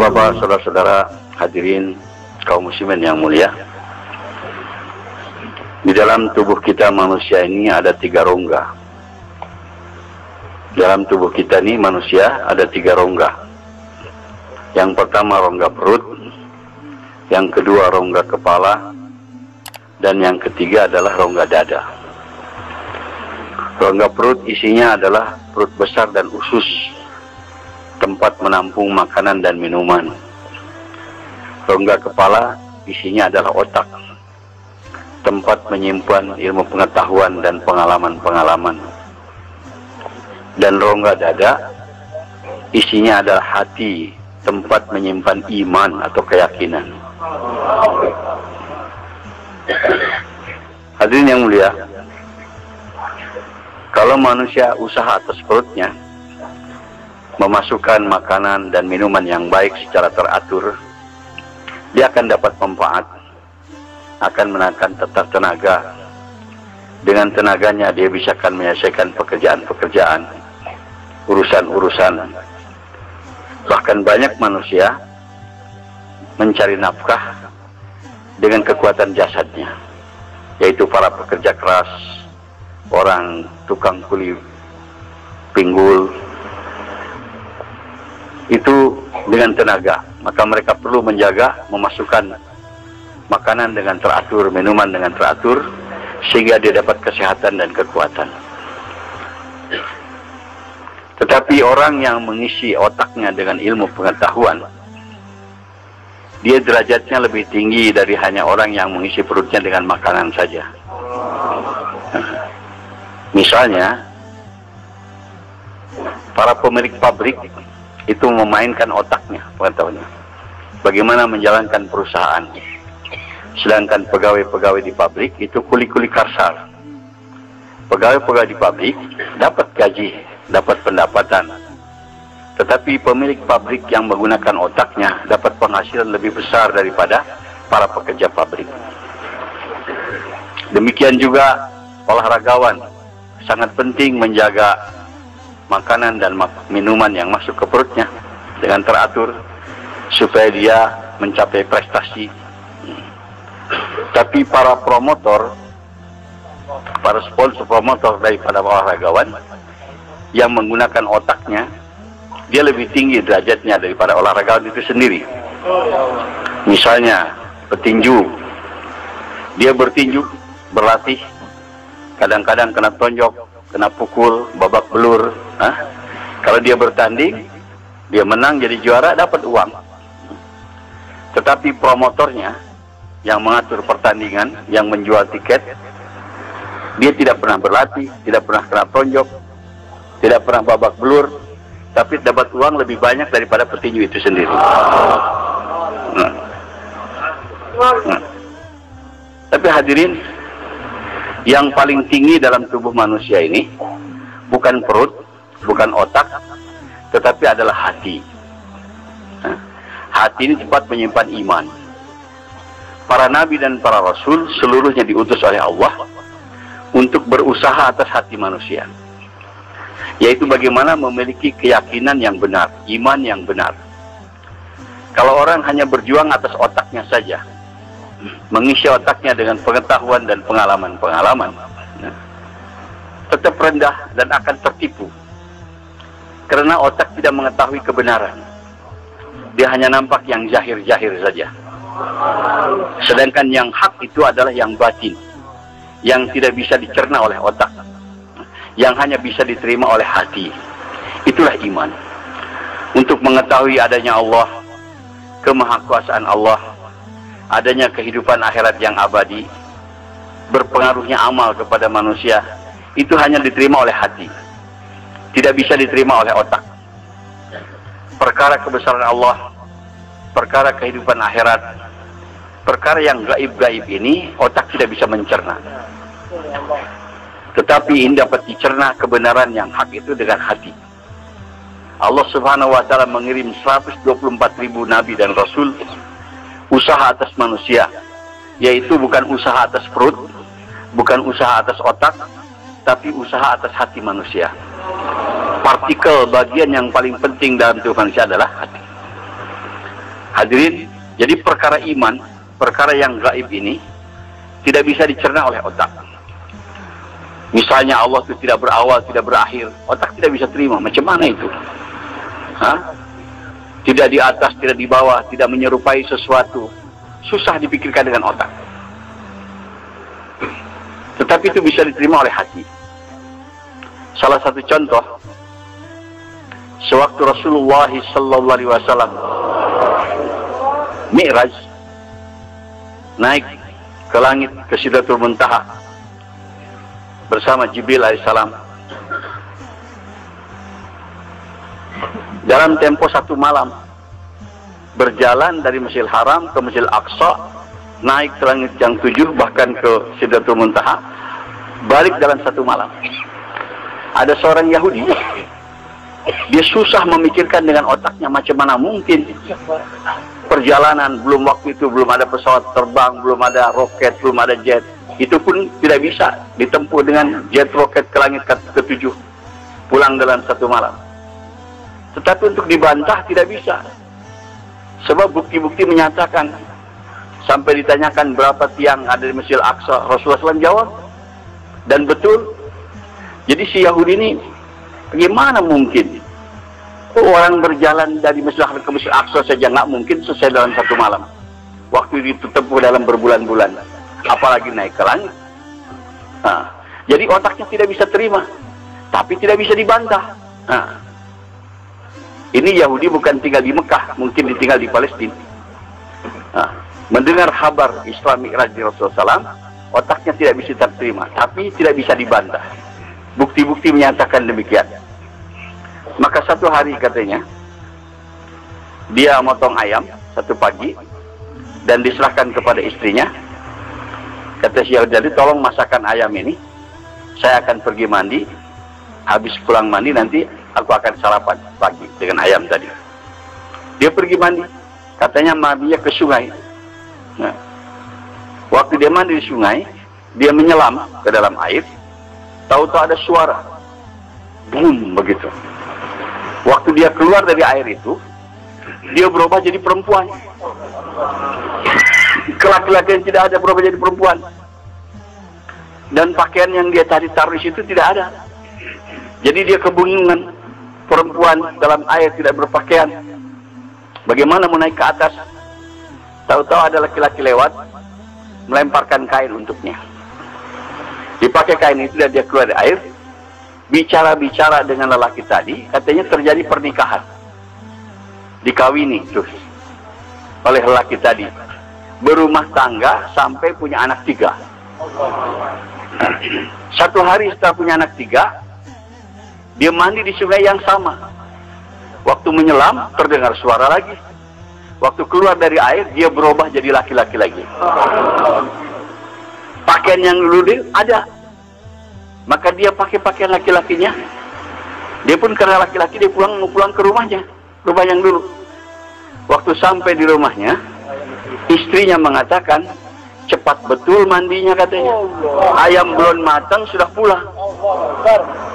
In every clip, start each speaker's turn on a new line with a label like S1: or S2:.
S1: Bapak-bapak, saudara-saudara, hadirin kaum muslimin yang mulia. Di dalam tubuh kita manusia ini ada 3 rongga. Dalam tubuh kita ini manusia ada 3 rongga. Yang pertama rongga perut, yang kedua rongga kepala, dan yang ketiga adalah rongga dada. Rongga perut isinya adalah perut besar dan usus, tempat menampung makanan dan minuman. Rongga kepala isinya adalah otak, tempat menyimpan ilmu pengetahuan dan pengalaman-pengalaman. Dan rongga dada isinya adalah hati, tempat menyimpan iman atau keyakinan. Hadirin yang mulia, kalau manusia usaha atas perutnya, memasukkan makanan dan minuman yang baik secara teratur, dia akan dapat manfaat, akan menaikkan tenaga. Dengan tenaganya dia bisa akan menyelesaikan pekerjaan-pekerjaan, urusan-urusan. Bahkan banyak manusia mencari nafkah dengan kekuatan jasadnya, yaitu para pekerja keras, orang tukang kuli pinggul, itu dengan tenaga. Maka mereka perlu menjaga, memasukkan makanan dengan teratur, minuman dengan teratur, sehingga dia dapat kesehatan dan kekuatan. Tetapi orang yang mengisi otaknya dengan ilmu pengetahuan, dia derajatnya lebih tinggi dari hanya orang yang mengisi perutnya dengan makanan saja. Misalnya, para pemilik pabrik itu memainkan otaknya, pengetahuannya, bagaimana menjalankan perusahaan. Sedangkan pegawai-pegawai di pabrik itu kuli-kuli kasar. Pegawai-pegawai di pabrik dapat gaji, dapat pendapatan, tetapi pemilik pabrik yang menggunakan otaknya dapat penghasilan lebih besar daripada para pekerja pabrik. Demikian juga olahragawan sangat penting menjaga makanan dan minuman yang masuk ke perutnya dengan teratur supaya dia mencapai prestasi. Tapi para promotor, para sponsor promotor daripada olahragawan yang menggunakan otaknya, dia lebih tinggi derajatnya daripada olahragawan itu sendiri. Misalnya petinju, dia bertinju, berlatih, kadang-kadang kena tonjok, kena pukul, babak belur. Kalau dia bertanding, dia menang jadi juara, dapat uang. Tetapi promotornya yang mengatur pertandingan, yang menjual tiket, dia tidak pernah berlatih, tidak pernah kena tonjok, tidak pernah babak belur, tapi dapat uang lebih banyak daripada petinju itu sendiri. Tapi hadirin, yang paling tinggi dalam tubuh manusia ini bukan perut, bukan otak, tetapi adalah hati. Hati ini tempat menyimpan iman. Para nabi dan para rasul seluruhnya diutus oleh Allah untuk berusaha atas hati manusia, yaitu bagaimana memiliki keyakinan yang benar, iman yang benar. Kalau orang hanya berjuang atas otaknya saja, mengisi otaknya dengan pengetahuan dan pengalaman-pengalaman, tetap rendah dan akan tertipu. Karena otak tidak mengetahui kebenaran. Dia hanya nampak yang zahir-zahir saja. Sedangkan yang hak itu adalah yang batin, yang tidak bisa dicerna oleh otak, yang hanya bisa diterima oleh hati. Itulah iman. Untuk mengetahui adanya Allah, kemahakuasaan Allah, adanya kehidupan akhirat yang abadi, berpengaruhnya amal kepada manusia, itu hanya diterima oleh hati, tidak bisa diterima oleh otak. Perkara kebesaran Allah, perkara kehidupan akhirat, perkara yang gaib-gaib ini otak tidak bisa mencerna. Tetapi ini dapat dicerna kebenaran yang hak itu dengan hati. Allah Subhanahu wa Ta'ala mengirim 124.000 nabi dan rasul, usaha atas manusia, yaitu bukan usaha atas perut, bukan usaha atas otak, tapi usaha atas hati manusia. Partikel bagian yang paling penting dalam tubuh manusia adalah hati. Hadirin, jadi perkara iman, perkara yang gaib ini tidak bisa dicerna oleh otak. Misalnya Allah itu tidak berawal, tidak berakhir, otak tidak bisa terima. Macam mana itu? Hah? Tidak di atas, tidak di bawah, tidak menyerupai sesuatu. Susah dipikirkan dengan otak. Tetapi itu bisa diterima oleh hati. Salah satu contoh, sewaktu Rasulullah SAW Mi'raj, naik ke langit, ke Sidratul Muntaha bersama Jibril alaihissalam. Dalam tempo 1 malam berjalan dari Masjidil Haram ke Masjidil Aqsa, naik ke langit yang 7, bahkan ke Sidratul Muntaha, balik dalam 1 malam. Ada seorang Yahudi, dia susah memikirkan dengan otaknya, macam mana mungkin perjalanan, belum waktu itu belum ada pesawat terbang, belum ada roket, belum ada jet, itu pun tidak bisa ditempuh dengan jet roket ke langit ke-7, pulang dalam 1 malam. Tetapi untuk dibantah tidak bisa, sebab bukti-bukti menyatakan. Sampai ditanyakan berapa tiang ada di Masjidil Aqsa, Rasulullah SAW jawab, dan betul. Jadi si Yahudi ini, bagaimana mungkin orang berjalan dari Masjidil Haram ke Masjidil Aqsa saja nggak mungkin selesai dalam 1 malam. Waktu itu tempuh dalam berbulan-bulan, apalagi naik ke langit. Nah, jadi otaknya tidak bisa terima, tapi tidak bisa dibantah. Nah, ini Yahudi bukan tinggal di Mekah, mungkin ditinggal di Palestina. Nah, mendengar kabar Isra Mi'raj di Rasulullah SAW, otaknya tidak bisa terima, tapi tidak bisa dibantah. Bukti-bukti menyatakan demikian. Maka satu hari katanya, dia motong ayam satu pagi dan diserahkan kepada istrinya. Kata si Yahudi, jadi tolong masakkan ayam ini, saya akan pergi mandi. Habis pulang mandi nanti aku akan sarapan pagi dengan ayam tadi. Dia pergi mandi, katanya mandinya ke sungai. Nah, waktu dia mandi di sungai, dia menyelam ke dalam air, tahu-tahu ada suara, boom begitu. Waktu dia keluar dari air itu, dia berubah jadi perempuan. Laki-laki yang tidak ada berubah jadi perempuan. Dan pakaian yang dia tadi taruh di situ tidak ada. Jadi dia kebingungan, perempuan dalam air tidak berpakaian. Bagaimana mau naik ke atas? Tahu-tahu ada laki-laki lewat, melemparkan kain untuknya. Dipakai kain itu dan dia keluar dari air, bicara-bicara dengan lelaki tadi, katanya terjadi pernikahan. Dikawini terus oleh lelaki tadi. Berumah tangga sampai punya anak 3. Satu hari setelah punya anak 3, dia mandi di sungai yang sama. Waktu menyelam, terdengar suara lagi. Waktu keluar dari air, dia berubah jadi laki-laki lagi. Pakaian yang dulu dia ada. Maka dia pakai pakaian laki-lakinya. Dia pun karena laki-laki, dia pulang ke rumahnya. Rumah yang dulu. Waktu sampai di rumahnya, istrinya mengatakan, cepat betul mandinya katanya. Ayam belum matang sudah pulang.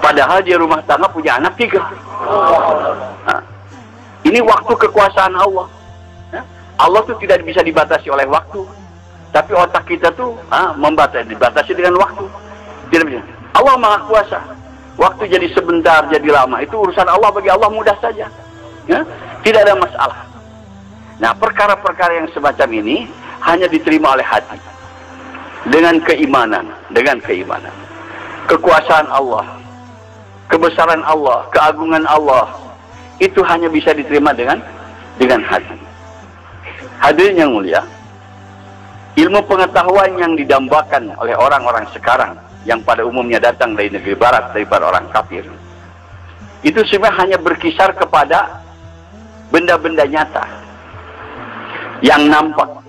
S1: Padahal dia rumah tangga punya anak 3. Nah, ini waktu kekuasaan Allah. Allah itu tidak bisa dibatasi oleh waktu. Tapi otak kita tuh dibatasi dengan waktu. Tidak bisa. Allah Maha Kuasa. Waktu jadi sebentar, jadi lama. Itu urusan Allah, bagi Allah mudah saja. Ya? Tidak ada masalah. Nah, perkara-perkara yang semacam ini hanya diterima oleh hati. Dengan keimanan. Dengan keimanan. Kekuasaan Allah, kebesaran Allah, keagungan Allah, itu hanya bisa diterima dengan hati. Hadirin yang mulia, ilmu pengetahuan yang didambakan oleh orang-orang sekarang, yang pada umumnya datang dari negeri barat, daripada orang kafir, itu sebenarnya hanya berkisar kepada benda-benda nyata yang nampak.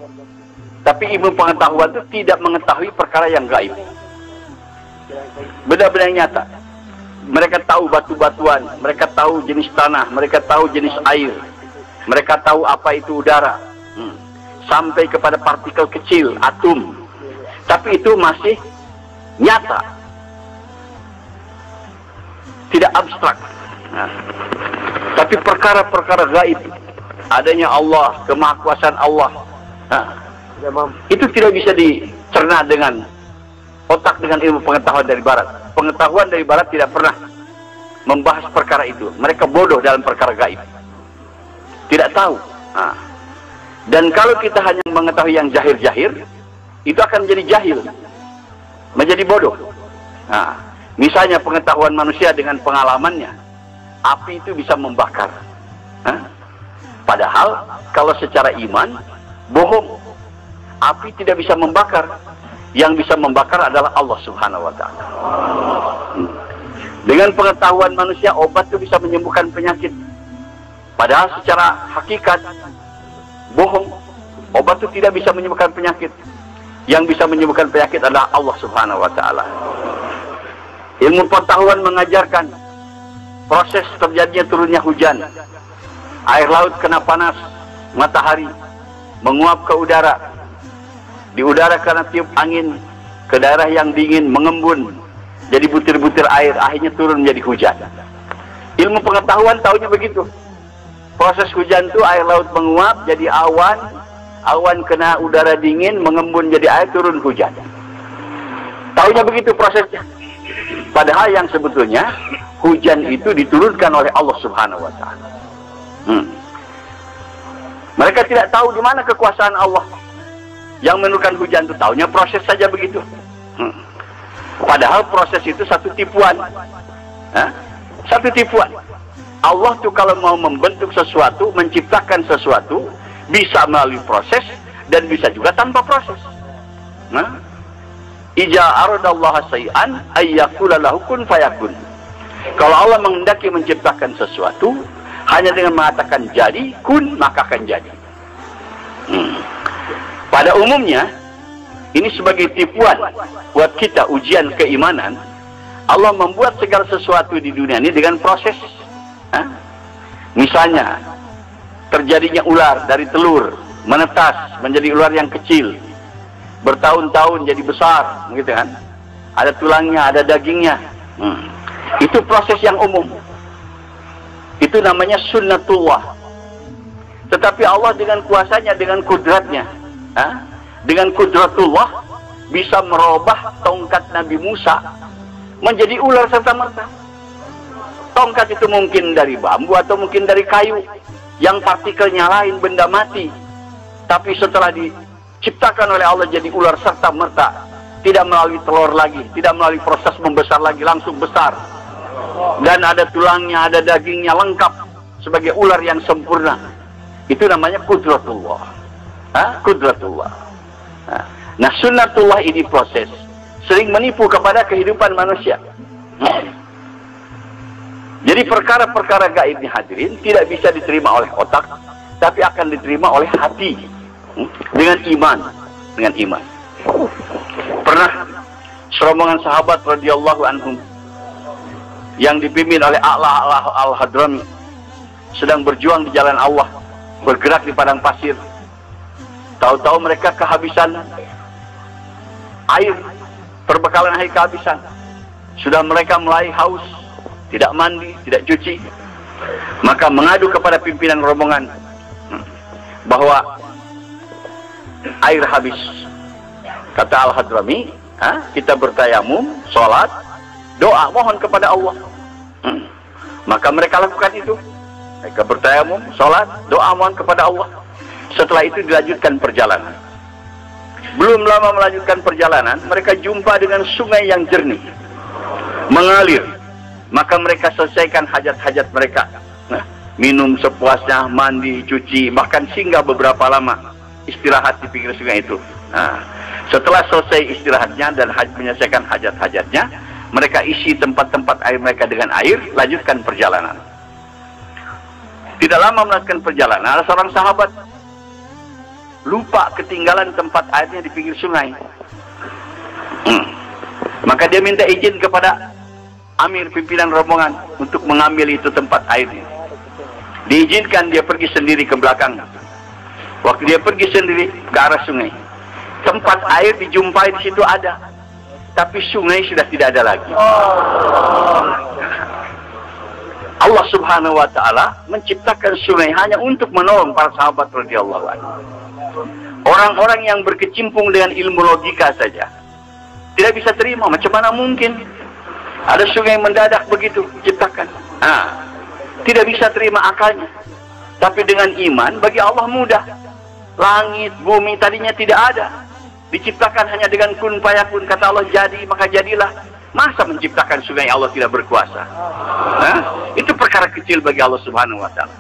S1: Tapi ilmu pengetahuan itu tidak mengetahui perkara yang gaib. Benda-benda yang nyata. Mereka tahu batu-batuan, mereka tahu jenis tanah, mereka tahu jenis air, mereka tahu apa itu udara, sampai kepada partikel kecil, atom. Tapi itu masih nyata, tidak abstrak. Nah, tapi perkara-perkara gaib adanya Allah, kemahakuasaan Allah. Nah, itu tidak bisa dicerna dengan otak, dengan ilmu pengetahuan dari barat. Pengetahuan dari barat tidak pernah membahas perkara itu. Mereka bodoh dalam perkara gaib, tidak tahu. Nah, dan kalau kita hanya mengetahui yang jahir-jahir, itu akan menjadi jahil, menjadi bodoh. Nah, misalnya pengetahuan manusia dengan pengalamannya, api itu bisa membakar. Padahal kalau secara iman, bohong. Api tidak bisa membakar. Yang bisa membakar adalah Allah Subhanahu wa Ta'ala. Dengan pengetahuan manusia, obat itu bisa menyembuhkan penyakit. Padahal secara hakikat, bohong. Obat itu tidak bisa menyembuhkan penyakit. Yang bisa menyembuhkan penyakit adalah Allah Subhanahu wa Ta'ala. Ilmu pengetahuan mengajarkan proses terjadinya turunnya hujan. Air laut kena panas matahari, menguap ke udara. Di udara karena tiup angin ke daerah yang dingin, mengembun jadi butir-butir air, akhirnya turun menjadi hujan. Ilmu pengetahuan tahunya begitu. Proses hujan itu air laut menguap jadi awan, awan kena udara dingin, mengembun jadi air, turun hujan. Tahunya begitu prosesnya. Padahal yang sebetulnya hujan itu diturunkan oleh Allah Subhanahu wa Ta'ala. Mereka tidak tahu di mana kekuasaan Allah yang menurunkan hujan itu. Tahunya proses saja begitu. Padahal proses itu satu tipuan. Satu tipuan. Allah tuh kalau mau membentuk sesuatu, menciptakan sesuatu, bisa melalui proses dan bisa juga tanpa proses. Ija aradallaha say'an ayyakula lahu kun fayakun. Kalau Allah menghendaki menciptakan sesuatu, hanya dengan mengatakan jadi, kun, maka akan jadi. Pada umumnya, ini sebagai tipuan buat kita, ujian keimanan. Allah membuat segala sesuatu di dunia ini dengan proses. Misalnya, terjadinya ular dari telur, menetas menjadi ular yang kecil, bertahun-tahun jadi besar, gitu kan? Ada tulangnya, ada dagingnya. Itu proses yang umum. Itu namanya sunnatullah. Tetapi Allah dengan kuasanya, dengan kudratnya, dengan kudratullah, bisa merubah tongkat Nabi Musa menjadi ular serta-merta. Tongkat itu mungkin dari bambu atau mungkin dari kayu, yang partikelnya lain, benda mati. Tapi setelah diciptakan oleh Allah jadi ular serta-merta, tidak melalui telur lagi, tidak melalui proses membesar lagi, langsung besar. Dan ada tulangnya, ada dagingnya, lengkap sebagai ular yang sempurna. Itu namanya kudratullah. Kudratullah. Nah, sunnatullah ini proses sering menipu kepada kehidupan manusia. Jadi perkara-perkara gaib ini hadirin tidak bisa diterima oleh otak, tapi akan diterima oleh hati dengan iman, dengan iman. Pernah serombongan sahabat radhiyallahu anhum yang dipimpin oleh A'la al-Hadrami sedang berjuang di jalan Allah, bergerak di padang pasir. Tahu-tahu mereka kehabisan air, perbekalan air kehabisan. Sudah mereka mulai haus, tidak mandi, tidak cuci. Maka mengadu kepada pimpinan rombongan bahwa air habis. Kata Al-Hadrami, kita bertayamum, sholat, doa, mohon kepada Allah. Maka mereka lakukan itu. Mereka bertayamum, sholat, doa, mohon kepada Allah. Setelah itu dilanjutkan perjalanan. Belum lama melanjutkan perjalanan, mereka jumpa dengan sungai yang jernih, mengalir. Maka mereka selesaikan hajat-hajat mereka. Minum sepuasnya, mandi, cuci, bahkan singgah beberapa lama istirahat di pinggir sungai itu. Setelah selesai istirahatnya dan menyelesaikan hajat-hajatnya, mereka isi tempat-tempat air mereka dengan air, lanjutkan perjalanan. Tidak lama melanjutkan perjalanan, ada seorang sahabat lupa ketinggalan tempat airnya di pinggir sungai. Maka dia minta izin kepada amir pimpinan rombongan untuk mengambil itu tempat airnya. Diizinkan, dia pergi sendiri ke belakang. Waktu dia pergi sendiri ke arah sungai, tempat air dijumpai di situ ada, tapi sungai sudah tidak ada lagi. Allah Subhanahu wa taala menciptakan sungai hanya untuk menolong para sahabat radhiyallahu anhu. Orang-orang yang berkecimpung dengan ilmu logika saja tidak bisa terima. Macam mana mungkin ada sungai mendadak begitu diciptakan? Tidak bisa terima akalnya. Tapi dengan iman bagi Allah mudah. Langit, bumi tadinya tidak ada, diciptakan hanya dengan kun fayakun, kata Allah jadi maka jadilah. Masa menciptakan sungai Allah tidak berkuasa? Itu perkara kecil bagi Allah Subhanahu wa taala.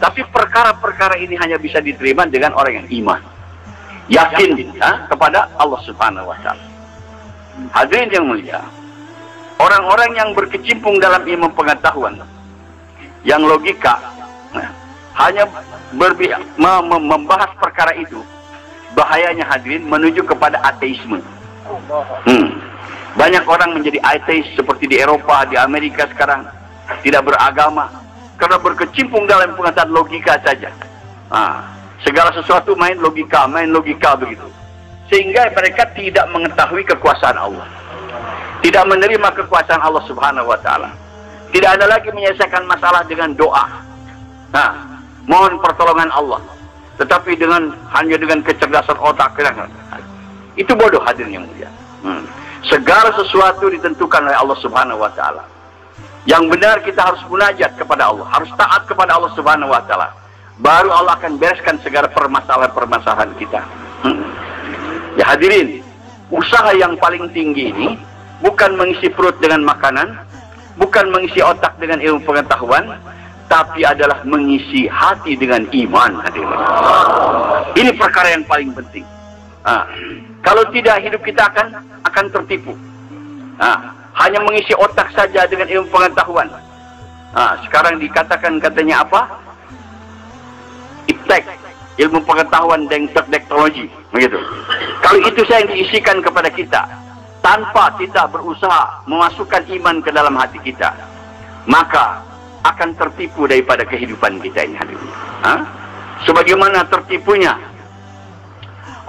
S1: Tapi perkara-perkara ini hanya bisa diterima dengan orang yang iman, yakin kepada Allah Subhanahu wa taala. Hadirin yang mulia, orang-orang yang berkecimpung dalam ilmu pengetahuan yang logika hanya membahas perkara itu, bahayanya hadirin menuju kepada ateisme. Banyak orang menjadi ateis seperti di Eropa, di Amerika sekarang, tidak beragama karena berkecimpung dalam pengetahuan logika saja. Segala sesuatu main logika begitu, sehingga mereka tidak mengetahui kekuasaan Allah, tidak menerima kekuasaan Allah Subhanahu wa taala, tidak ada lagi menyelesaikan masalah dengan doa, mohon pertolongan Allah, tetapi hanya dengan kecerdasan otak. Itu bodoh hadirin yang mulia. Segala sesuatu ditentukan oleh Allah Subhanahu wa taala. Yang benar kita harus munajat kepada Allah, harus taat kepada Allah Subhanahu wa taala. Baru Allah akan bereskan segala permasalahan kita. Ya hadirin, usaha yang paling tinggi ini bukan mengisi perut dengan makanan, bukan mengisi otak dengan ilmu pengetahuan, tapi adalah mengisi hati dengan iman, hadirin. Ini perkara yang paling penting. Kalau tidak, hidup kita akan tertipu. Hanya mengisi otak saja dengan ilmu pengetahuan. Sekarang dikatakan katanya apa? Iptek, ilmu pengetahuan dan teknologi, begitu. Kalau itu saya yang diisikan kepada kita, tanpa kita berusaha memasukkan iman ke dalam hati kita, maka akan tertipu daripada kehidupan kita ini, hadirin. Sebagaimana tertipunya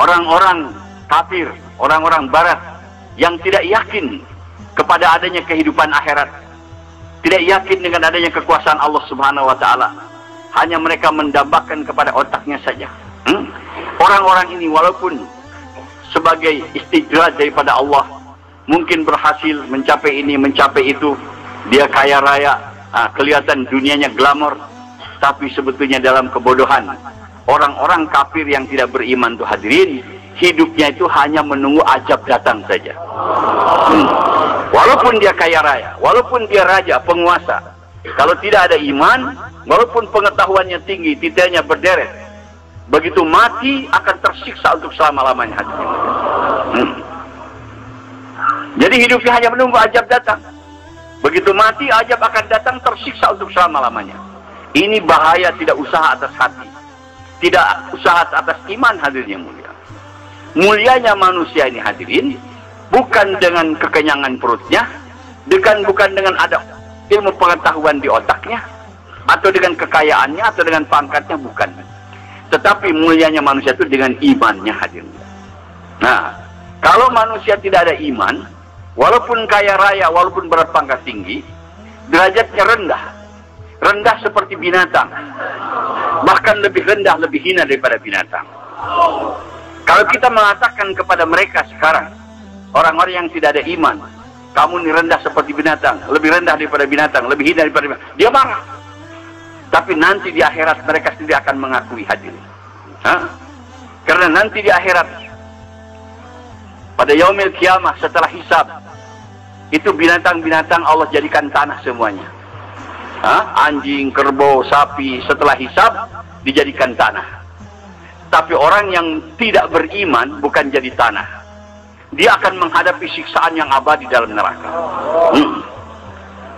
S1: orang-orang kafir, orang-orang barat yang tidak yakin kepada adanya kehidupan akhirat, tidak yakin dengan adanya kekuasaan Allah Subhanahu wa taala, hanya mereka mendambakan kepada otaknya saja. Orang-orang ini walaupun sebagai istidraj daripada Allah, mungkin berhasil mencapai ini, mencapai itu, dia kaya raya, kelihatan dunianya glamor, tapi sebetulnya dalam kebodohan. Orang-orang kafir yang tidak beriman tuh hadirin, hidupnya itu hanya menunggu ajab datang saja. Walaupun dia kaya raya, walaupun dia raja, penguasa, kalau tidak ada iman, walaupun pengetahuannya tinggi, titelnya berderet, begitu mati akan tersiksa untuk selama-lamanya, hadirin. Jadi hidupnya hanya menunggu ajab datang. Begitu mati, ajab akan datang, tersiksa untuk selama-lamanya. Ini bahaya tidak usaha atas hati, tidak usaha atas iman, hadirin yang mulia. Mulianya manusia ini hadirin, bukan dengan kekenyangan perutnya, bukan dengan ada ilmu pengetahuan di otaknya, atau dengan kekayaannya, atau dengan pangkatnya, bukan. Tetapi mulianya manusia itu dengan imannya, hadirin. Kalau manusia tidak ada iman, walaupun kaya raya, walaupun berpangkat tinggi, derajatnya rendah seperti binatang, bahkan lebih rendah, lebih hina daripada binatang. Kalau kita mengatakan kepada mereka sekarang, orang-orang yang tidak ada iman, kamu ini rendah seperti binatang, lebih rendah daripada binatang, lebih hina daripada binatang, dia marah. Tapi nanti di akhirat mereka sendiri akan mengakui, hadirin. Karena nanti di akhirat, pada yaumil kiamah, setelah hisab, itu binatang-binatang Allah jadikan tanah semuanya. Anjing, kerbau, sapi, setelah hisab dijadikan tanah. Tapi orang yang tidak beriman bukan jadi tanah, dia akan menghadapi siksaan yang abadi dalam neraka.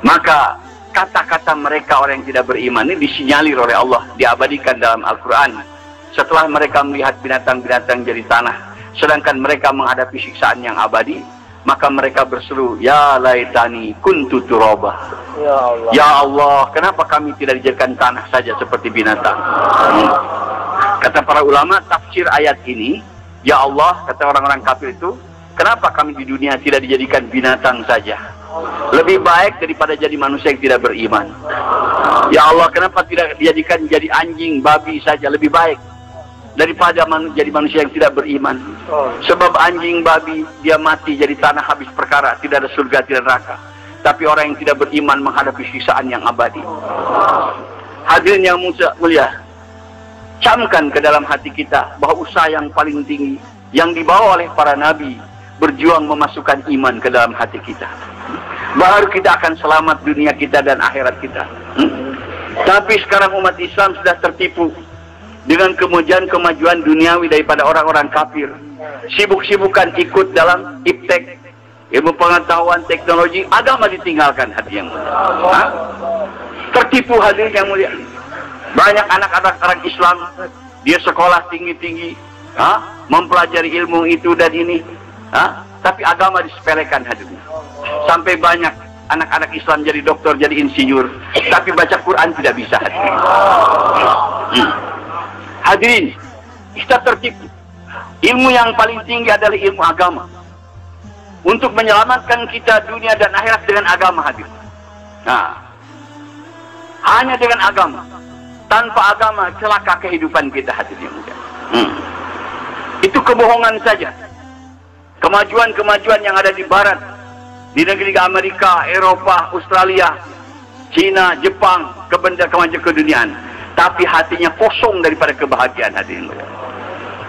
S1: Maka kata-kata mereka orang yang tidak beriman ini disinyalir oleh Allah, diabadikan dalam Al-Quran. Setelah mereka melihat binatang-binatang jadi tanah, sedangkan mereka menghadapi siksaan yang abadi, maka mereka berseru, ya laitani kuntu turaba. Ya Allah, kenapa kami tidak dijadikan tanah saja seperti binatang? Kata para ulama tafsir ayat ini, ya Allah, kata orang-orang kafir itu, kenapa kami di dunia tidak dijadikan binatang saja? Lebih baik daripada jadi manusia yang tidak beriman. Ya Allah, kenapa tidak dijadikan jadi anjing, babi saja lebih baik daripada jadi manusia yang tidak beriman? Sebab anjing, babi, dia mati jadi tanah habis perkara, tidak ada surga, tidak neraka. Tapi orang yang tidak beriman menghadapi siksaan yang abadi. Hadirin yang mulia, camkan ke dalam hati kita bahwa usaha yang paling tinggi yang dibawa oleh para nabi berjuang memasukkan iman ke dalam hati kita. Baru kita akan selamat dunia kita dan akhirat kita. Tapi sekarang umat Islam sudah tertipu dengan kemajuan duniawi daripada orang-orang kafir. Sibuk-sibukan ikut dalam iptek, ilmu pengetahuan, teknologi, agama ditinggalkan. Hadirin yang mulia. Tertipu, hadirin yang mulia. Banyak anak-anak orang Islam, dia sekolah tinggi-tinggi, mempelajari ilmu itu dan ini, tapi agama disepelekan, hadirin. Sampai banyak anak-anak Islam jadi dokter, jadi insinyur, tapi baca Quran tidak bisa, hadirin. Hadirin, kita tertipu. Ilmu yang paling tinggi adalah ilmu agama. Untuk menyelamatkan kita dunia dan akhirat dengan agama, hadirin. Hanya dengan agama. Tanpa agama celaka kehidupan kita, hadirin. Itu kebohongan saja. Kemajuan-kemajuan yang ada di barat, di negeri Amerika, Eropa, Australia, Cina, Jepang, kemajuan keduniaan, tapi hatinya kosong daripada kebahagiaan, hadirin.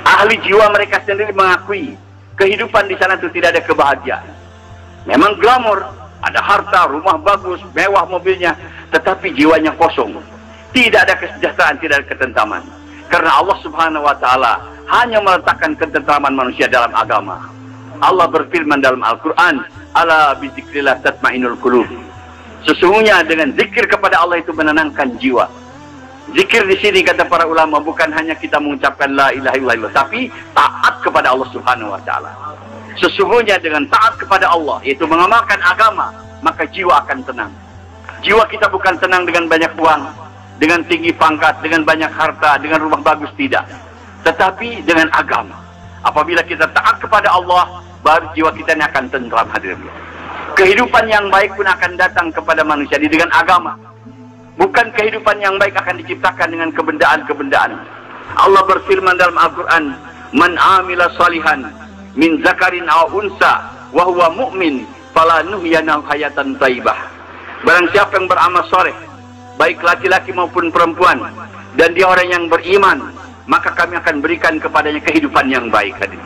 S1: Ahli jiwa mereka sendiri mengakui kehidupan di sana itu tidak ada kebahagiaan. Memang glamor, ada harta, rumah bagus, mewah mobilnya, tetapi jiwanya kosong. Tidak ada kesejahteraan, tidak ada ketentraman. Karena Allah Subhanahu wa Ta'ala hanya meletakkan ketentraman manusia dalam agama. Allah berfirman dalam Al-Quran, ala bizikrillah tatmainul qulub. Sesungguhnya dengan zikir kepada Allah itu menenangkan jiwa. Zikir di sini kata para ulama bukan hanya kita mengucapkan la ilaha illallah, tapi taat kepada Allah Subhanahu wa Ta'ala. Sesungguhnya dengan taat kepada Allah, yaitu mengamalkan agama, maka jiwa akan tenang. Jiwa kita bukan tenang dengan banyak uang, dengan tinggi pangkat, dengan banyak harta, dengan rumah bagus, tidak. Tetapi dengan agama. Apabila kita taat kepada Allah, baru jiwa kita ini akan tentram, hadirin. Kehidupan yang baik pun akan datang kepada manusia dengan agama. Bukan kehidupan yang baik akan diciptakan dengan kebendaan-kebendaan. Allah berfirman dalam Al-Quran, man amila salihan min zakarin aw unsa wa huwa mu'min fala nuhyanahu hayatan thayyibah. Barang siapa yang beramal soleh, baik laki-laki maupun perempuan, dan dia orang yang beriman, maka kami akan berikan kepadanya kehidupan yang baik, hadirin.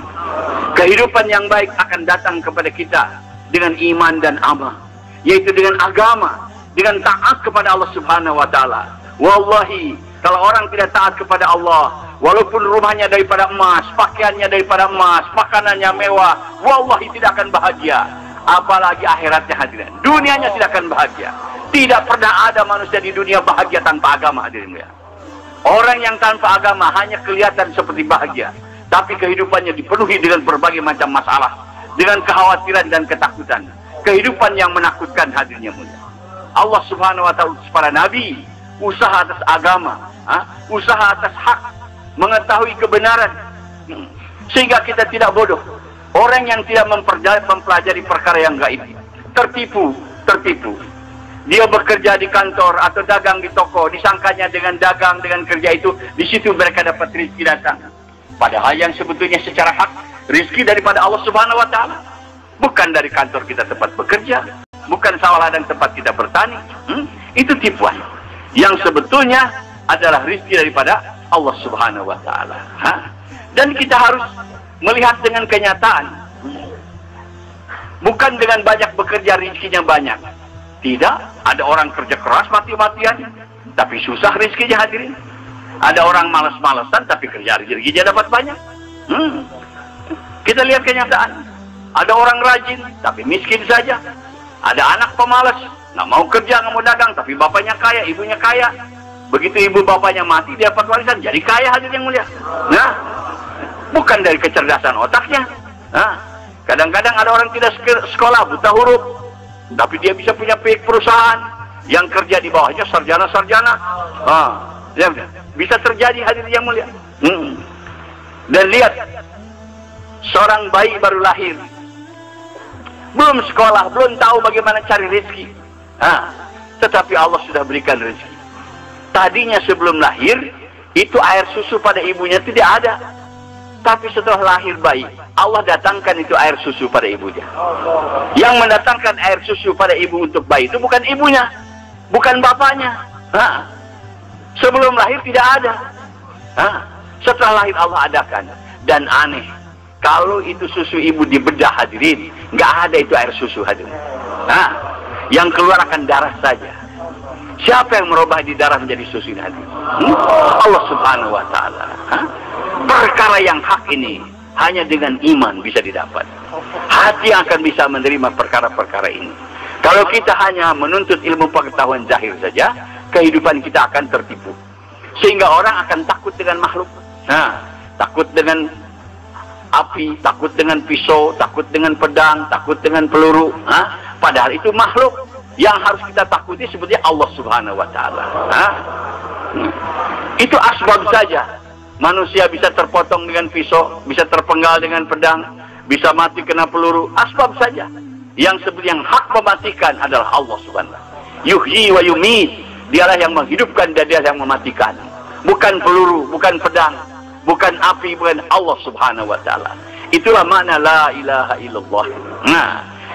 S1: Kehidupan yang baik akan datang kepada kita dengan iman dan amal, yaitu dengan agama, dengan taat kepada Allah Subhanahu wa Ta'ala. Wallahi, kalau orang tidak taat kepada Allah, walaupun rumahnya daripada emas, pakaiannya daripada emas, makanannya mewah, wallahi tidak akan bahagia. Apalagi akhiratnya, hadirin. Dunianya tidak akan bahagia. Tidak pernah ada manusia di dunia bahagia tanpa agama, hadirin. Orang yang tanpa agama hanya kelihatan seperti bahagia, tapi kehidupannya dipenuhi dengan berbagai macam masalah, dengan kekhawatiran dan ketakutan. Kehidupan yang menakutkan, hadirin yang mulia. Allah Subhanahu wa Ta'ala para nabi usaha atas agama, usaha atas hak, mengetahui kebenaran, sehingga kita tidak bodoh. Orang yang tidak mempelajari perkara yang gaib tertipu. Dia bekerja di kantor atau dagang di toko, disangkanya dengan dagang, dengan kerja itu, di situ mereka dapat rezeki datang. Padahal yang sebetulnya secara hak, rezeki daripada Allah Subhanahu wa Ta'ala. Bukan dari kantor kita tempat bekerja, bukan sawah ladang tempat kita bertani. Itu tipuan. Yang sebetulnya adalah rezeki daripada Allah Subhanahu wa Ta'ala. Dan kita harus melihat dengan kenyataan. Bukan dengan banyak bekerja rezekinya banyak. Tidak, ada orang kerja keras mati-matian, tapi susah rezekinya, hadirin. Ada orang malas-malasan, tapi kerja rezekinya dapat banyak. Kita lihat kenyataan. Ada orang rajin, tapi miskin saja. Ada anak pemalas, nggak mau kerja, nggak mau dagang, tapi bapaknya kaya, ibunya kaya. Begitu ibu bapaknya mati, dia dapat warisan, jadi kaya, hadirin yang mulia. Nah, bukan dari kecerdasan otaknya. Kadang-kadang ada orang tidak sekolah, buta huruf, tapi dia bisa punya perusahaan yang kerja di bawahnya sarjana-sarjana. Bisa terjadi, hadirin yang mulia. Dan lihat, seorang bayi baru lahir, belum sekolah, belum tahu bagaimana cari rezeki. Tetapi Allah sudah berikan rezeki. Tadinya sebelum lahir, itu air susu pada ibunya tidak ada. Tapi setelah lahir bayi, Allah datangkan itu air susu pada ibunya. Yang mendatangkan air susu pada ibu untuk bayi itu bukan ibunya, bukan bapaknya. Sebelum lahir tidak ada. Setelah lahir Allah adakan. Dan aneh, kalau itu susu ibu dibedah hadirin, nggak ada itu air susu hadirin. Yang keluar akan darah saja. Siapa yang merubah di darah menjadi susu ini hadirin? Allah Subhanahu wa Ta'ala. Perkara yang hak ini hanya dengan iman bisa didapat. Hati akan bisa menerima perkara-perkara ini. Kalau kita hanya menuntut ilmu pengetahuan zahir saja, kehidupan kita akan tertipu. Sehingga orang akan takut dengan makhluk. Takut dengan api, takut dengan pisau, takut dengan pedang, takut dengan peluru. Padahal itu makhluk. Yang harus kita takuti sebetulnya Allah Subhanahu wa Ta'ala. Itu asbab saja. Manusia bisa terpotong dengan pisau, bisa terpenggal dengan pedang, bisa mati kena peluru. Asbab saja. Yang sebetulnya yang hak mematikan adalah Allah Subhanahu wa Ta'ala. Yuhyi wa yumit. Dialah yang menghidupkan dan dialah yang mematikan. Bukan peluru, bukan pedang, bukan api, bukan Allah Subhanahu wa Ta'ala. Itulah makna la ilaha illallah.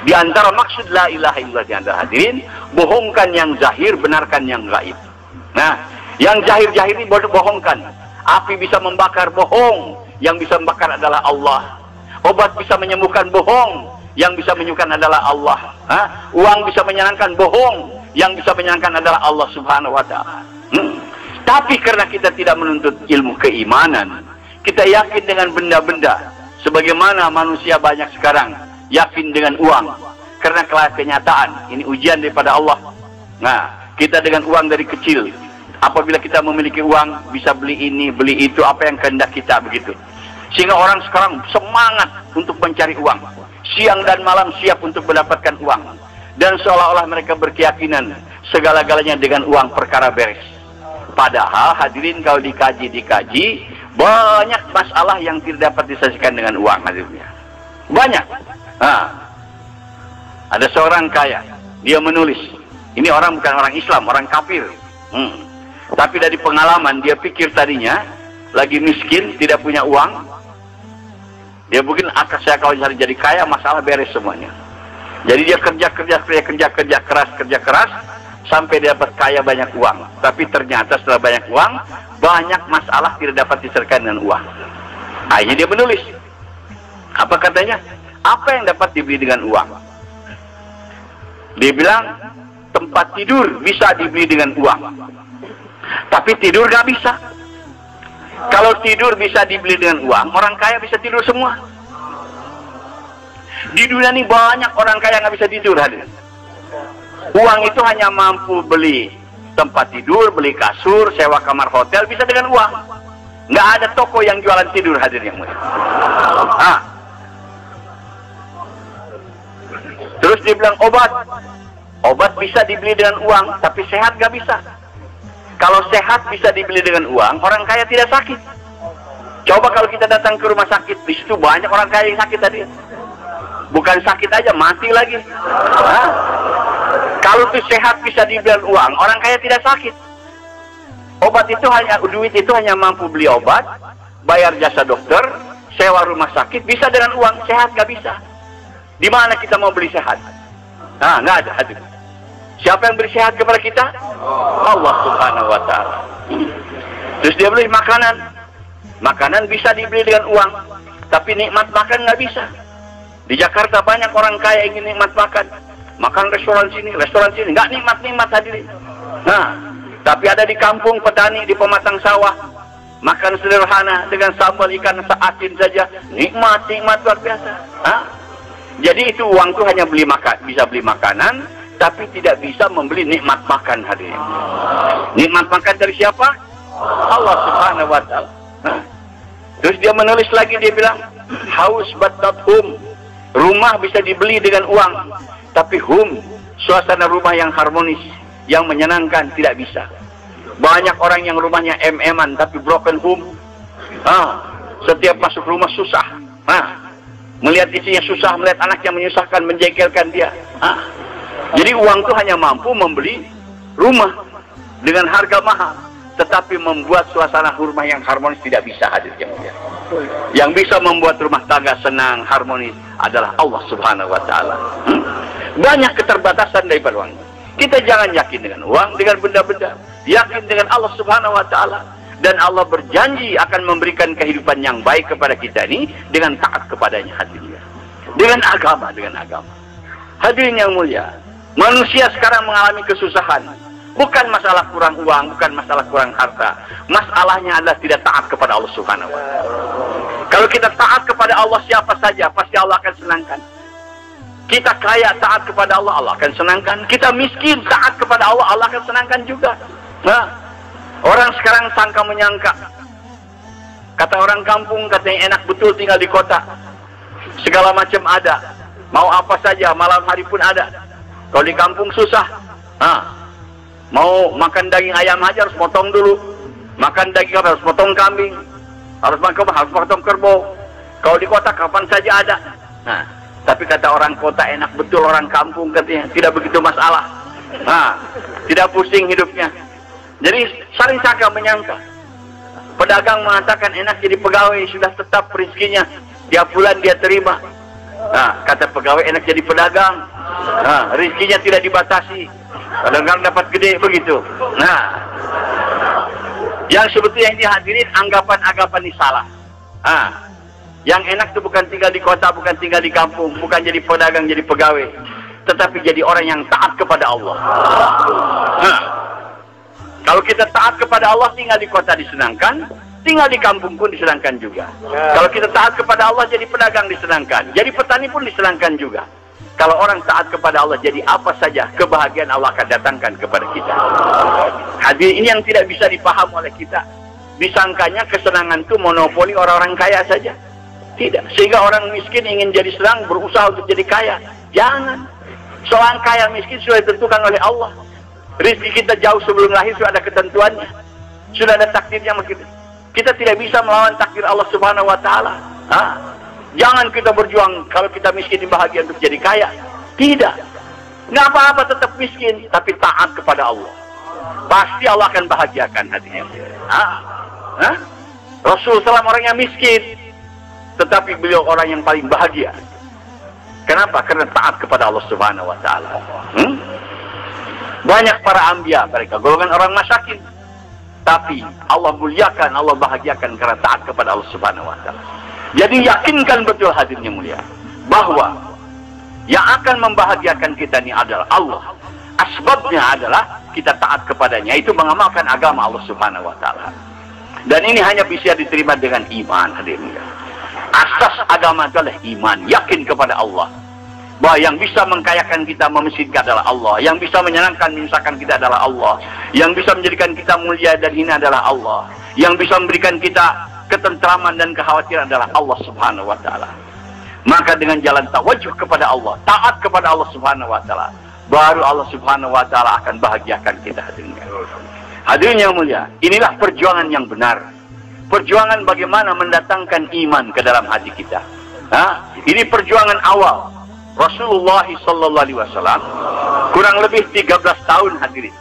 S1: Di antara maksud la ilaha illallah di antara hadirin, bohongkan yang zahir, benarkan yang gaib. Yang zahir-zahir ini bohongkan. Api bisa membakar, bohong. Yang bisa membakar adalah Allah. Obat bisa menyembuhkan, bohong. Yang bisa menyembuhkan adalah Allah. Uang bisa menyenangkan, bohong. Yang bisa menyenangkan adalah Allah Subhanahu wa Ta'ala. Tapi karena kita tidak menuntut ilmu keimanan, kita yakin dengan benda-benda. Sebagaimana manusia banyak sekarang yakin dengan uang. Karena kenyataan, ini ujian daripada Allah. Kita dengan uang dari kecil, apabila kita memiliki uang, bisa beli ini, beli itu, apa yang kehendak kita, begitu. Sehingga orang sekarang semangat untuk mencari uang. Siang dan malam siap untuk mendapatkan uang. Dan seolah-olah mereka berkeyakinan segala-galanya dengan uang perkara beres. Padahal hadirin kalau dikaji, banyak masalah yang tidak dapat diselesaikan dengan uang hadirnya. Banyak. Ada seorang kaya, dia menulis. Ini orang bukan orang Islam, orang kafir. Tapi dari pengalaman dia pikir tadinya lagi miskin, tidak punya uang. Dia mungkin saya kalau jadi kaya masalah beres semuanya. Jadi dia kerja keras sampai dia dapat kaya banyak uang. Tapi ternyata setelah banyak uang, banyak masalah tidak dapat diselesaikan dengan uang. Akhirnya dia menulis. Apa katanya? Apa yang dapat dibeli dengan uang? Dia bilang, tempat tidur bisa dibeli dengan uang. Tapi tidur gak bisa. Kalau tidur bisa dibeli dengan uang, orang kaya bisa tidur semua. Di dunia ini banyak orang kaya gak bisa tidur hadir. Uang itu hanya mampu beli tempat tidur, beli kasur, sewa kamar hotel, bisa dengan uang. Nggak ada toko yang jualan tidur hadir yang mulia. Terus dia bilang obat bisa dibeli dengan uang, tapi sehat nggak bisa. Kalau sehat bisa dibeli dengan uang, orang kaya tidak sakit. Coba kalau kita datang ke rumah sakit, di situ banyak orang kaya yang sakit tadi. Bukan sakit aja, mati lagi. Kalau itu sehat bisa dibeli dengan uang, orang kaya tidak sakit. Duit itu hanya mampu beli obat, bayar jasa dokter, sewa rumah sakit, bisa dengan uang, sehat nggak bisa. Di mana kita mau beli sehat? Nggak ada hadir. Siapa yang beri sehat kepada kita? Allah Subhanahu wa Ta'ala. Terus dia beli makanan. Makanan bisa dibeli dengan uang, tapi nikmat makan nggak bisa. Di Jakarta banyak orang kaya ingin nikmat makan. Makan restoran sini, nggak nikmat hadirin. Tapi ada di kampung petani, di pematang sawah, makan sederhana dengan sambal ikan seasin saja, nikmat luar biasa. Jadi itu uang itu hanya bisa beli makanan, tapi tidak bisa membeli nikmat makan hadirin. Nikmat makan dari siapa? Allah Subhanahu wa Ta'ala. Terus dia menulis lagi, dia bilang, haus batat hum. Rumah bisa dibeli dengan uang, tapi suasana rumah yang harmonis, yang menyenangkan tidak bisa. Banyak orang yang rumahnya MM-an tapi broken home. Setiap masuk rumah susah. melihat istrinya susah, melihat anaknya menyusahkan, menjengkelkan dia. Jadi uang itu hanya mampu membeli rumah dengan harga mahal, tetapi membuat suasana rumah yang harmonis tidak bisa hadir. Yang bisa membuat rumah tangga senang, harmonis adalah Allah Subhanahu wa Ta'ala. Banyak keterbatasan daripada uang. Kita jangan yakin dengan uang, dengan benda-benda, yakin dengan Allah Subhanahu wa Ta'ala. Dan Allah berjanji akan memberikan kehidupan yang baik kepada kita ini dengan taat kepadanya, hadirin. Dengan agama. Hadirin yang mulia, manusia sekarang mengalami kesusahan. Bukan masalah kurang uang, bukan masalah kurang harta. Masalahnya adalah tidak taat kepada Allah Subhanahu wa Ta'ala. Kalau kita taat kepada Allah siapa saja, pasti Allah akan senangkan. Kita kaya taat kepada Allah, Allah akan senangkan. Kita miskin taat kepada Allah, Allah akan senangkan juga. Orang sekarang sangka menyangka. Kata orang kampung, katanya enak betul tinggal di kota. Segala macam ada. Mau apa saja, malam hari pun ada. Kalau di kampung susah. Mau makan daging ayam aja harus potong dulu. Makan daging harus potong kambing. Harus potong kerbau. Kalau di kota kapan saja ada. Tapi kata orang kota enak betul orang kampung katanya. Tidak begitu masalah. Tidak pusing hidupnya. Jadi saling sangka menyangka. Pedagang mengatakan enak jadi pegawai, sudah tetap rezekinya. Tiap bulan dia terima. Kata pegawai enak jadi pedagang. Rezekinya tidak dibatasi. Kadang-kadang dapat gede begitu. Yang sebetulnya yang dihadirin anggapan-anggapan ini salah. Yang enak itu bukan tinggal di kota, bukan tinggal di kampung, bukan jadi pedagang, jadi pegawai, tetapi jadi orang yang taat kepada Allah. Kalau kita taat kepada Allah, tinggal di kota disenangkan, tinggal di kampung pun disenangkan juga. Kalau kita taat kepada Allah, jadi pedagang disenangkan, jadi petani pun disenangkan juga. Kalau orang taat kepada Allah, jadi apa saja kebahagiaan Allah akan datangkan kepada kita. Hadir ini yang tidak bisa dipaham oleh kita. Disangkanya kesenangan itu monopoli orang-orang kaya saja. Tidak. Sehingga orang miskin ingin jadi senang, berusaha untuk jadi kaya. Jangan. Soal kaya miskin sudah ditentukan oleh Allah. Rizki kita jauh sebelum lahir sudah ada ketentuannya. Sudah ada takdirnya. Kita tidak bisa melawan takdir Allah Subhanahu wa Ta'ala. Jangan kita berjuang kalau kita miskin bahagia untuk jadi kaya. Tidak. Nggak apa-apa tetap miskin, tapi taat kepada Allah. Pasti Allah akan bahagiakan hatinya. Rasul SAW orangnya miskin, tetapi beliau orang yang paling bahagia. Kenapa? Karena taat kepada Allah Subhanahu wa Ta'ala. Banyak para anbiya, mereka golongan orang masakin, tapi Allah muliakan, Allah bahagiakan karena taat kepada Allah Subhanahu wa Ta'ala. Jadi yakinkan betul hadirnya mulia bahwa yang akan membahagiakan kita ini adalah Allah. Asbabnya adalah kita taat kepadanya, itu mengamalkan agama Allah Subhanahu wa Ta'ala. Dan ini hanya bisa diterima dengan iman, hadirin. Asas agama adalah iman, yakin kepada Allah. Bahwa yang bisa mengkayakan kita, memiskinkan adalah Allah. Yang bisa menyenangkan, menyusahkan kita adalah Allah. Yang bisa menjadikan kita mulia dan hina adalah Allah. Yang bisa memberikan kita ketentraman dan kekhawatiran adalah Allah Subhanahu wa Ta'ala. Maka dengan jalan tawajuh kepada Allah, taat kepada Allah Subhanahu wa Ta'ala, baru Allah Subhanahu wa Ta'ala akan bahagiakan kita, hadirin. Hadirin yang mulia, inilah perjuangan yang benar. Perjuangan bagaimana mendatangkan iman ke dalam hati kita. Ini perjuangan awal. Rasulullah SAW kurang lebih 13 tahun hadirin.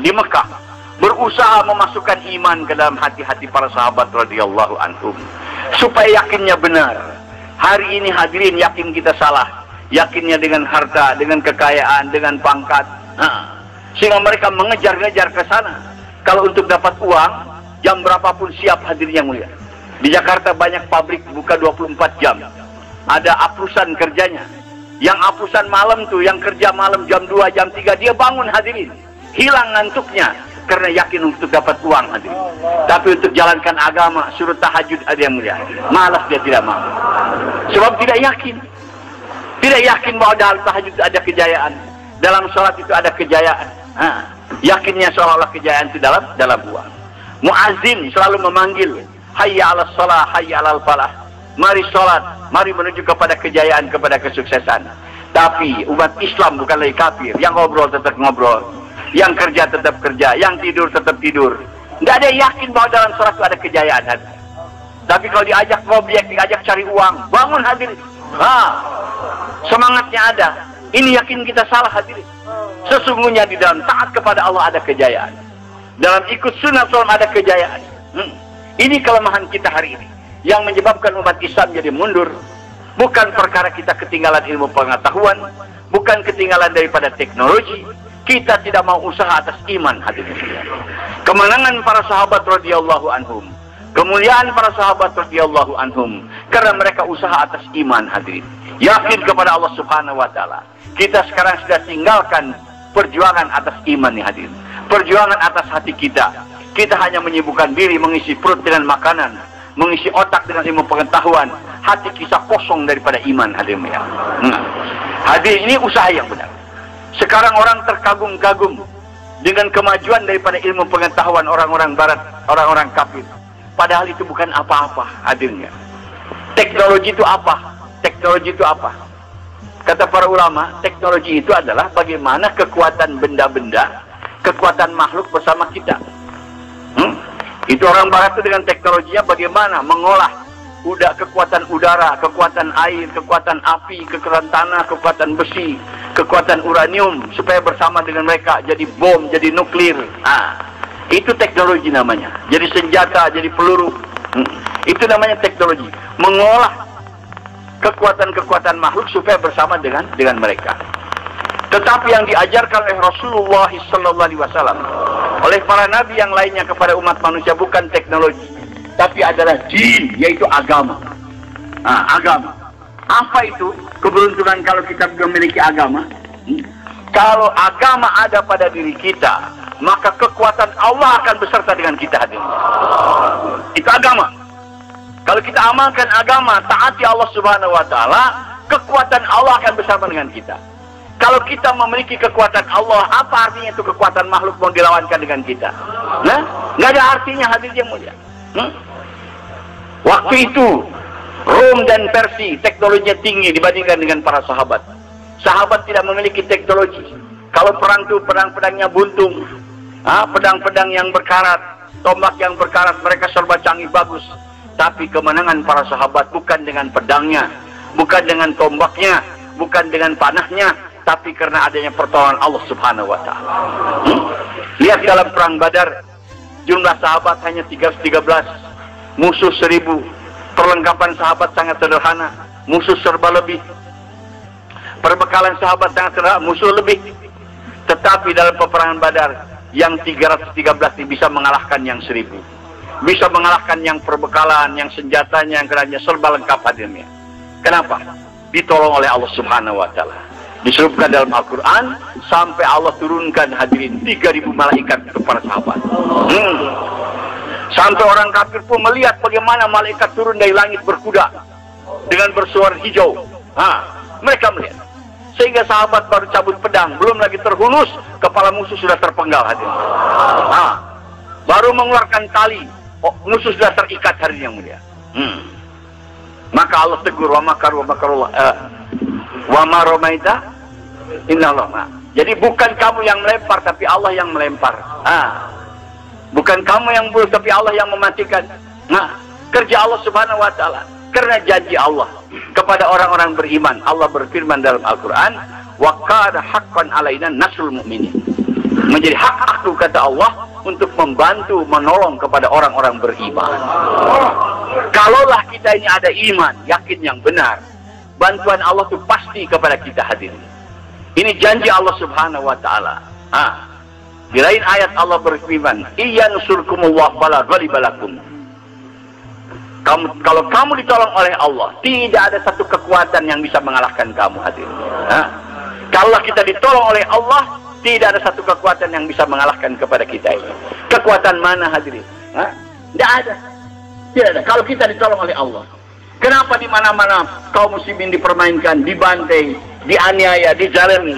S1: Di Mekah berusaha memasukkan iman ke dalam hati-hati para sahabat radhiyallahu anhum supaya yakinnya benar. Hari ini hadirin yakin kita salah. Yakinnya dengan harta, dengan kekayaan, dengan pangkat. Sehingga mereka mengejar-ngejar ke sana. Kalau untuk dapat uang, jam berapapun siap, hadirnya mulia. Di Jakarta banyak pabrik buka 24 jam. Ada aprusan kerjanya. Yang aprusan malam tuh, yang kerja malam jam 2, jam 3, dia bangun hadirin. Hilang ngantuknya karena yakin untuk dapat uang hadirin. Tapi untuk jalankan agama, suruh tahajud, ada yang mulia, malas, dia tidak mau. Sebab tidak yakin. Tidak yakin bahwa dalam tahajud ada kejayaan. Dalam sholat itu ada kejayaan. Yakinnya seolah-olah kejayaan itu dalam uang. Muazzin selalu memanggil, hayya 'alas shalah, hayya 'alal falah. Mari sholat, mari menuju kepada kejayaan, kepada kesuksesan. Tapi umat Islam bukan lagi kafir. Yang ngobrol tetap ngobrol, yang kerja tetap kerja, yang tidur tetap tidur. Tidak ada yang yakin bahwa dalam sholat itu ada kejayaan. Tapi kalau diajak ngobjek, diajak cari uang, bangun hadirin. Semangatnya ada. Ini yakin kita salah hadirin. Sesungguhnya di dalam taat kepada Allah ada kejayaan. Dalam ikut sunnah Rasul ada kejayaan. Ini kelemahan kita hari ini yang menyebabkan umat Islam jadi mundur. Bukan perkara kita ketinggalan ilmu pengetahuan, bukan ketinggalan daripada teknologi. Kita tidak mau usaha atas iman hadirin. Kemenangan para sahabat radhiyallahu anhum, kemuliaan para sahabat radhiyallahu anhum karena mereka usaha atas iman hadirin. Yakin kepada Allah Subhanahu wa taala. Kita sekarang sudah tinggalkan perjuangan atas iman nih hadirin. Perjuangan atas hati kita. Kita hanya menyibukkan diri mengisi perut dengan makanan, mengisi otak dengan ilmu pengetahuan. Hati kita kosong daripada iman hadirin ya. Hadirin, ini usaha yang benar. Sekarang orang terkagum-kagum dengan kemajuan daripada ilmu pengetahuan orang-orang barat, orang-orang kafir. Padahal itu bukan apa-apa hadirnya. Teknologi itu apa? Teknologi itu apa? Kata para ulama, teknologi itu adalah bagaimana kekuatan benda-benda, kekuatan makhluk bersama kita. Itu orang barat itu dengan teknologinya bagaimana mengolah kekuatan udara, kekuatan air, kekuatan api, kekuatan tanah, kekuatan besi, kekuatan uranium supaya bersama dengan mereka jadi bom, jadi nuklir. Itu teknologi namanya. Jadi senjata, jadi peluru. Itu namanya teknologi. Mengolah kekuatan-kekuatan makhluk supaya bersama dengan mereka. Tetapi yang diajarkan oleh Rasulullah SAW, oleh para nabi yang lainnya kepada umat manusia bukan teknologi, tapi adalah din, yaitu agama. Agama. Apa itu keberuntungan kalau kita memiliki agama? Kalau agama ada pada diri kita, maka kekuatan Allah akan beserta dengan kita hadirin. Itu agama. Kalau kita amalkan agama, taati Allah Subhanahu wa taala, kekuatan Allah akan bersama dengan kita. Kalau kita memiliki kekuatan Allah, apa artinya itu kekuatan makhluk mau dilawankan dengan kita? Nggak ada artinya hadirin yang mulia. Waktu itu Rom dan Persia teknologinya tinggi dibandingkan dengan para sahabat. Sahabat tidak memiliki teknologi. Kalau perang itu pedang-pedangnya buntung, pedang-pedang yang berkarat, tombak yang berkarat, mereka serba canggih bagus. Tapi kemenangan para sahabat bukan dengan pedangnya, bukan dengan tombaknya, bukan dengan panahnya, tapi karena adanya pertolongan Allah Subhanahu wa taala. Lihat dalam perang Badar, jumlah sahabat hanya 313, musuh 1000. Perlengkapan sahabat sangat sederhana, musuh serba lebih. Perbekalan sahabat sangat sederhana, musuh lebih. Tetapi dalam peperangan Badar, yang 313 bisa mengalahkan yang 1000. Bisa mengalahkan yang perbekalan, yang senjatanya, yang kerajaan serba lengkap hadirnya. Kenapa? Ditolong oleh Allah Subhanahu wa taala. Disebutkan dalam Al-Quran, sampai Allah turunkan hadirin 3000 malaikat untuk para sahabat. Sampai orang kafir pun melihat bagaimana malaikat turun dari langit berkuda dengan bersuara hijau. Mereka melihat. Sehingga sahabat baru cabut pedang, belum lagi terhunus, kepala musuh sudah terpenggal hadirin. Baru mengeluarkan tali, musuh sudah terikat hadirin yang mulia. Maka Allah tegur, wa makarullah, wa ma ramaita innallah. Jadi bukan kamu yang melempar, tapi Allah yang melempar. Bukan kamu yang bunuh, tapi Allah yang mematikan. Kerja Allah Subhanahu wa taala. Karena janji Allah kepada orang-orang beriman, Allah berfirman dalam Al-Quran, wa qad haqqan alaina nasrul mu'minin. Menjadi hak aku, kata Allah, untuk membantu, menolong kepada orang-orang beriman. Kalaulah kita ini ada iman, yakin yang benar, bantuan Allah itu pasti kepada kita hadirin. Ini janji Allah Subhanahu wa taala. Di lain ayat Allah berfirman, "Iyansurkumullah fala ghalibalakum." Kalau kamu ditolong oleh Allah, tidak ada satu kekuatan yang bisa mengalahkan kamu hadirin. Kalau kita ditolong oleh Allah, tidak ada satu kekuatan yang bisa mengalahkan kepada kita ini. Kekuatan mana hadirin? Tidak ada. Tidak ada. Kalau kita ditolong oleh Allah. Kenapa di mana-mana kaum muslimin dipermainkan, dibantai, dianiaya, dijalani?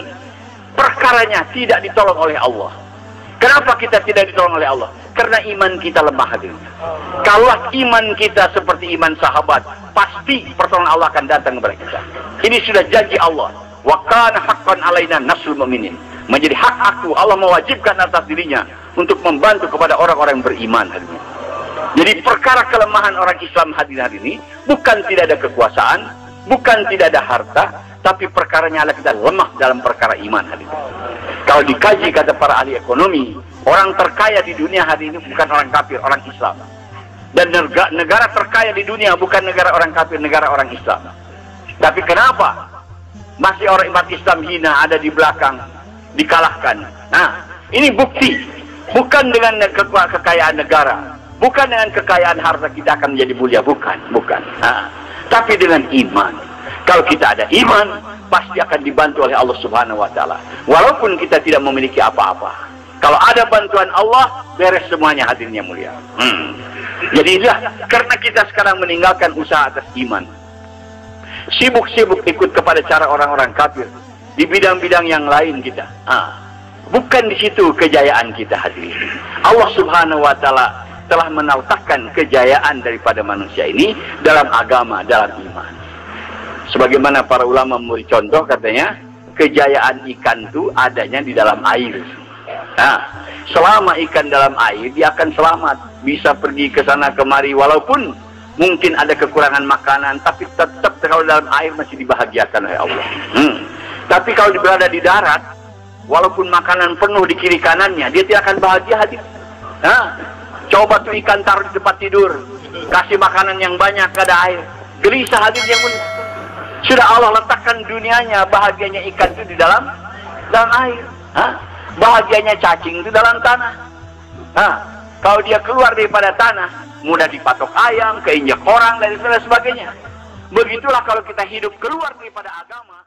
S1: Perkaranya tidak ditolong oleh Allah. Kenapa kita tidak ditolong oleh Allah? Karena iman kita lemah hadirin. Kalau iman kita seperti iman sahabat, pasti pertolongan Allah akan datang kepada kita. Ini sudah janji Allah. Wa kana haqqan alaina nasrul mu'minin. Menjadi hak aku, Allah mewajibkan atas dirinya untuk membantu kepada orang-orang yang beriman hadirin. Jadi perkara kelemahan orang Islam hari ini bukan tidak ada kekuasaan, bukan tidak ada harta, tapi perkaranya adalah kita lemah dalam perkara iman hari ini. Kalau dikaji kata para ahli ekonomi, orang terkaya di dunia hari ini bukan orang kafir, orang Islam. Dan negara terkaya di dunia bukan negara orang kafir, negara orang Islam. Tapi kenapa masih orang umat Islam hina ada di belakang, dikalahkan? Nah, ini bukti. Bukan dengan kekayaan negara, bukan dengan kekayaan harta kita akan menjadi mulia, bukan. Nah, tapi dengan iman. Kalau kita ada iman, pasti akan dibantu oleh Allah Subhanahu wa taala. Walaupun kita tidak memiliki apa-apa. Kalau ada bantuan Allah, beres semuanya, hadirnya mulia. Jadi inilah karena kita sekarang meninggalkan usaha atas iman. Sibuk-sibuk ikut kepada cara orang-orang kafir di bidang-bidang yang lain kita. Bukan di situ kejayaan kita hadirin. Allah Subhanahu wa taala telah menautakkan kejayaan daripada manusia ini dalam agama, dalam iman. Sebagaimana para ulama memberi contoh, katanya kejayaan ikan itu adanya di dalam air. Nah, selama ikan dalam air dia akan selamat, bisa pergi ke sana kemari walaupun mungkin ada kekurangan makanan, tapi tetap kalau dalam air masih dibahagiakan oleh Allah. Tapi kalau berada di darat, walaupun makanan penuh di kiri kanannya, dia tidak akan bahagia hadir. Nah, coba tuh ikan taruh di tempat tidur, kasih makanan yang banyak, gak ada air, gelisah hadir yang mulia. Sudah Allah letakkan dunianya, bahagianya ikan itu di dalam air. Bahagianya cacing itu dalam tanah. Kalau dia keluar daripada tanah, mudah dipatok ayam, keinjak orang, dan sebagainya. Begitulah kalau kita hidup keluar daripada agama.